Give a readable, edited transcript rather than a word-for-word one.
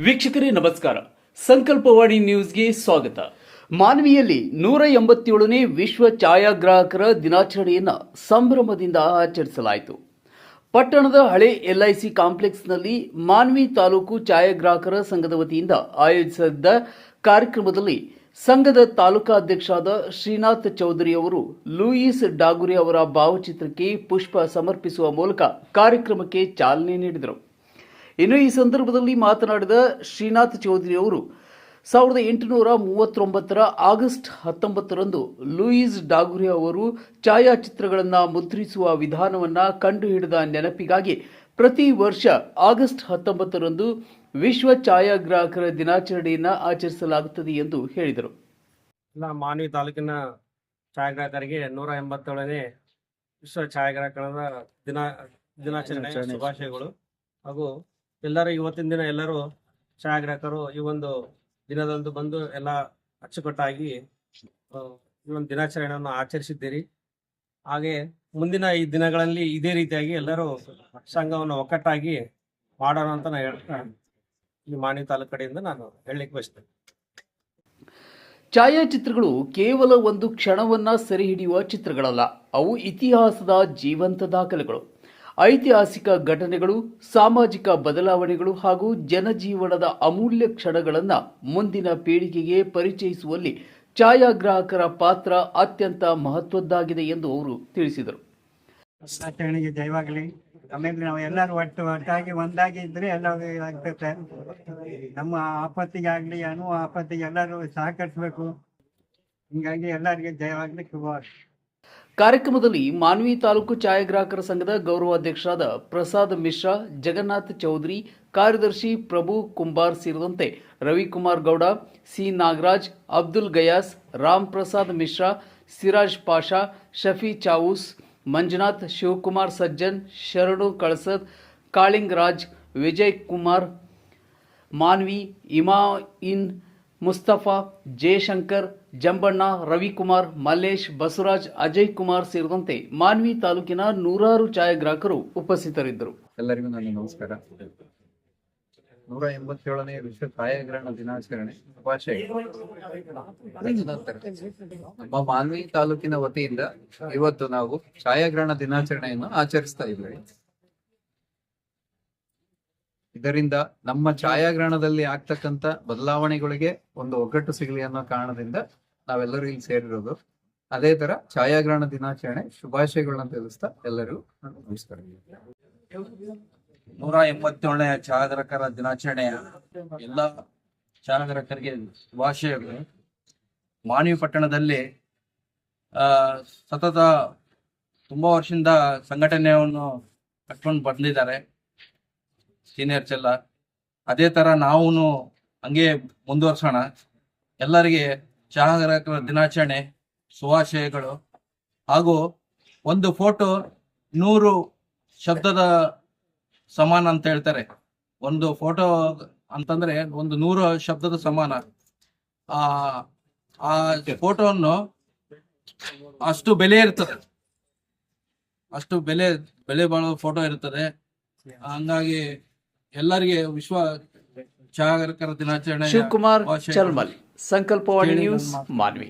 ವೀಕ್ಷಕರೇ ನಮಸ್ಕಾರ. ಸಂಕಲ್ಪವಾಣಿ ನ್ಯೂಸ್ಗೆ ಸ್ವಾಗತ. ಮಾನ್ವಿಯಲ್ಲಿ 187ನೇ ವಿಶ್ವ ಛಾಯಾಗ್ರಾಹಕರ ದಿನಾಚರಣೆಯನ್ನು ಸಂಭ್ರಮದಿಂದ ಆಚರಿಸಲಾಯಿತು. ಪಟ್ಟಣದ ಹಳೆ ಎಲ್ಐಸಿ ಕಾಂಪ್ಲೆಕ್ಸ್ನಲ್ಲಿ ಮಾನ್ವಿ ತಾಲೂಕು ಛಾಯಾಗ್ರಾಹಕರ ಸಂಘದ ವತಿಯಿಂದ ಆಯೋಜಿಸಿದ್ದ ಕಾರ್ಯಕ್ರಮದಲ್ಲಿ ಸಂಘದ ತಾಲೂಕಾಧ್ಯಕ್ಷರಾದ ಶ್ರೀನಾಥ್ ಚೌಧರಿ ಅವರು ಲೂಯಿಸ್ ಡಾಗುರೆ ಅವರ ಭಾವಚಿತ್ರಕ್ಕೆ ಪುಷ್ಪ ಸಮರ್ಪಿಸುವ ಮೂಲಕ ಕಾರ್ಯಕ್ರಮಕ್ಕೆ ಚಾಲನೆ ನೀಡಿದರು. ಇನ್ನು ಈ ಸಂದರ್ಭದಲ್ಲಿ ಮಾತನಾಡಿದ ಶ್ರೀನಾಥ್ ಚೌಧರಿ ಅವರು 1839 ಆಗಸ್ಟ್ 19ರಂದು ಲೂಯಿಸ್ ಡಾಗುರೆ ಅವರು ಛಾಯಾಚಿತ್ರಗಳನ್ನು ಮುದ್ರಿಸುವ ವಿಧಾನವನ್ನು ಕಂಡುಹಿಡಿದ ನೆನಪಿಗಾಗಿ ಪ್ರತಿ ವರ್ಷ ಆಗಸ್ಟ್ 19ರಂದು ವಿಶ್ವ ಛಾಯಾಗ್ರಾಹಕರ ದಿನಾಚರಣೆಯನ್ನು ಆಚರಿಸಲಾಗುತ್ತದೆ ಎಂದು ಹೇಳಿದರು. ಮಾನ್ವಿ ತಾಲೂಕಿನ ಛಾಯಾಗ್ರಾಹಕರಿಗೆ 187ನೇ ವಿಶ್ವ ಛಾಯಾಗ್ರಾಹಕರ ದಿನಾಚರಣೆ ಶುಭಾಶಯಗಳು. ಹಾಗೂ ಎಲ್ಲರೂ ಇವತ್ತಿನ ದಿನ ಎಲ್ಲರೂ ಛಾಯಾಗ್ರಾಹಕರು ಈ ಒಂದು ದಿನದಂದು ಬಂದು ಎಲ್ಲ ಅಚ್ಚುಕಟ್ಟಾಗಿ ಈ ಒಂದು ದಿನಾಚರಣೆಯನ್ನು ಆಚರಿಸಿದ್ದೀರಿ. ಹಾಗೆ ಮುಂದಿನ ಈ ದಿನಗಳಲ್ಲಿ ಇದೇ ರೀತಿಯಾಗಿ ಎಲ್ಲರೂ ಸಂಘವನ್ನು ಒಕ್ಕಟ್ಟಾಗಿ ಮಾಡೋಣ ಅಂತ ನಾನು ಹೇಳ್ತಾ ಈ ಮಾನ್ವಿ ತಾಲೂಕು ಕಡೆಯಿಂದ ನಾನು ಹೇಳಲಿಕ್ಕೆ ಬಯಸ್ತೇನೆ. ಛಾಯಾಚಿತ್ರಗಳು ಕೇವಲ ಒಂದು ಕ್ಷಣವನ್ನ ಸೆರೆ ಹಿಡಿಯುವ ಚಿತ್ರಗಳಲ್ಲ, ಅವು ಇತಿಹಾಸದ ಜೀವಂತ ದಾಖಲೆಗಳು. ಐತಿಹಾಸಿಕ ಘಟನೆಗಳು, ಸಾಮಾಜಿಕ ಬದಲಾವಣೆಗಳು ಹಾಗೂ ಜನಜೀವನದ ಅಮೂಲ್ಯ ಕ್ಷಣಗಳನ್ನು ಮುಂದಿನ ಪೀಳಿಗೆಗೆ ಪರಿಚಯಿಸುವಲ್ಲಿ ಛಾಯಾಗ್ರಾಹಕರ ಪಾತ್ರ ಅತ್ಯಂತ ಮಹತ್ವದ್ದಾಗಿದೆ ಎಂದು ಅವರು ತಿಳಿಸಿದರು. ಆಚರಣೆಗೆ ಜಯವಾಗಲಿ. ಆಮೇಲೆ ನಾವು ಎಲ್ಲರೂ ಒಟ್ಟಾಗಿ ಒಂದಾಗಿ ಇದ್ರೆ ಎಲ್ಲ ಆಗ್ತದೆ. ನಮ್ಮ ಆಪತ್ತಿಗಾಗ್ಲಿ ಆಪತ್ತಿಗೆ ಎಲ್ಲರೂ ಸಹಕರಿಸಬೇಕು. ಹಿಂಗಾಗಿ ಎಲ್ಲರಿಗೆ ಜಯವಾಗಲಿ, ಶುಭವಾಗಲಿ. ಕಾರ್ಯಕ್ರಮದಲ್ಲಿ ಮಾನ್ವಿ ತಾಲೂಕು ಛಾಯಾಗ್ರಾಹಕರ ಸಂಘದ ಗೌರವಾಧ್ಯಕ್ಷರಾದ ಪ್ರಸಾದ್ ಮಿಶ್ರಾ, ಜಗನ್ನಾಥ್ ಚೌಧರಿ, ಕಾರ್ಯದರ್ಶಿ ಪ್ರಭು ಕುಂಬಾರ್ ಸೇರಿದಂತೆ ರವಿಕುಮಾರ್ ಗೌಡ, ಸಿ ನಾಗರಾಜ್, ಅಬ್ದುಲ್ ಗಯಾಸ್, ರಾಮ್ ಪ್ರಸಾದ್ ಮಿಶ್ರಾ, ಸಿರಾಜ್ ಪಾಷಾ, ಶಫಿ ಚಾವೂಸ್, ಮಂಜುನಾಥ್, ಶಿವಕುಮಾರ್ ಸಜ್ಜನ್, ಶರಣು ಕಳಸದ್, ಕಾಳಿಂಗ್ ರಾಜ್, ವಿಜಯ್ ಕುಮಾರ್, ಮಾನ್ವಿ, ಇಮಾಯಿನ್, ಮುಸ್ತಫಾ, ಜಯಶಂಕರ್, ಜಂಬಣ್ಣ, ರವಿಕುಮಾರ್, ಮಲ್ಲೇಶ್, ಬಸವರಾಜ್, ಅಜಯ್ ಕುಮಾರ್ ಸೇರಿದಂತೆ ಮಾನ್ವಿ ತಾಲೂಕಿನ 100 ಛಾಯಾಗ್ರಾಹಕರು ಉಪಸ್ಥಿತರಿದ್ದರು. ಎಲ್ಲರಿಗೂ ನನ್ನ ನಮಸ್ಕಾರ. 187ನೇ ವಿಶ್ವ ಛಾಯಾಗ್ರಹಣ ದಿನಾಚರಣೆ ಶುಭಾಶಯಗಳು. ನಮ್ಮ ಮಾನ್ವಿ ತಾಲೂಕಿನ ವತಿಯಿಂದ ಇವತ್ತು ನಾವು ಛಾಯಾಗ್ರಹಣ ದಿನಾಚರಣೆಯನ್ನು ಆಚರಿಸ್ತಾ ಇದ್ದೇವೆ. ಇದರಿಂದ ನಮ್ಮ ಛಾಯಾಗ್ರಹಣದಲ್ಲಿ ಆಗ್ತಕ್ಕಂಥ ಬದಲಾವಣೆಗಳಿಗೆ ಒಂದು ಒಗ್ಗಟ್ಟು ಸಿಗಲಿ ಅನ್ನೋ ಕಾರಣದಿಂದ ನಾವೆಲ್ಲರೂ ಇಲ್ಲಿ ಸೇರಿರೋದು. ಅದೇ ತರ ಛಾಯಾಗ್ರಹಣ ದಿನಾಚರಣೆ ಶುಭಾಶಯಗಳನ್ನ ತಿಳಿಸ್ತಾ ಎಲ್ಲರೂ ನಮಸ್ಕಾರ. 187ನೇ ಛಾಯಾಗ್ರಾಹಕರ ದಿನಾಚರಣೆಯ ಎಲ್ಲ ಛಾಯಾಗ್ರಾಹಕರಿಗೆ ಶುಭಾಶಯಗಳು. ಮಾನ್ವಿ ಪಟ್ಟಣದಲ್ಲಿ ಸತತ ತುಂಬಾ ವರ್ಷದಿಂದ ಸಂಘಟನೆಯನ್ನು ಕಟ್ಕೊಂಡು ಬಂದಿದ್ದಾರೆ ಸೀನಿಯರ್ಸ್ ಎಲ್ಲ. ಅದೇ ತರ ನಾವು ಹಂಗೆ ಮುಂದುವರ್ಸೋಣ. ಎಲ್ಲರಿಗೆ ಛಾಯಾಗ್ರಾಹಕರ ದಿನಾಚರಣೆ ಶುಭಾಶಯಗಳು. ಹಾಗೂ ಒಂದು ಫೋಟೋ 100 ಶಬ್ದದ ಸಮಾನ ಅಂತ ಹೇಳ್ತಾರೆ. ಒಂದು ಫೋಟೋ ಅಂತಂದ್ರೆ ಒಂದು 100 ಶಬ್ದದ ಸಮಾನ. ಆ ಫೋಟೋವನ್ನು ಅಷ್ಟು ಬೆಲೆ ಇರ್ತದೆ, ಅಷ್ಟು ಬೆಲೆ ಬಾಳೋ ಫೋಟೋ ಇರ್ತದೆ. ಹಂಗಾಗಿ ಎಲ್ಲರಿಗೆ ವಿಶ್ವ ಛಾಯಾಗ್ರಾಹಕರ ದಿನಾಚರಣೆ. ಶಿವಕುಮಾರ್ ಚಲ್ಮಲ್, ಸಂಕಲ್ಪವಾಣಿ ನ್ಯೂಸ್, ಮಾನ್ವಿ.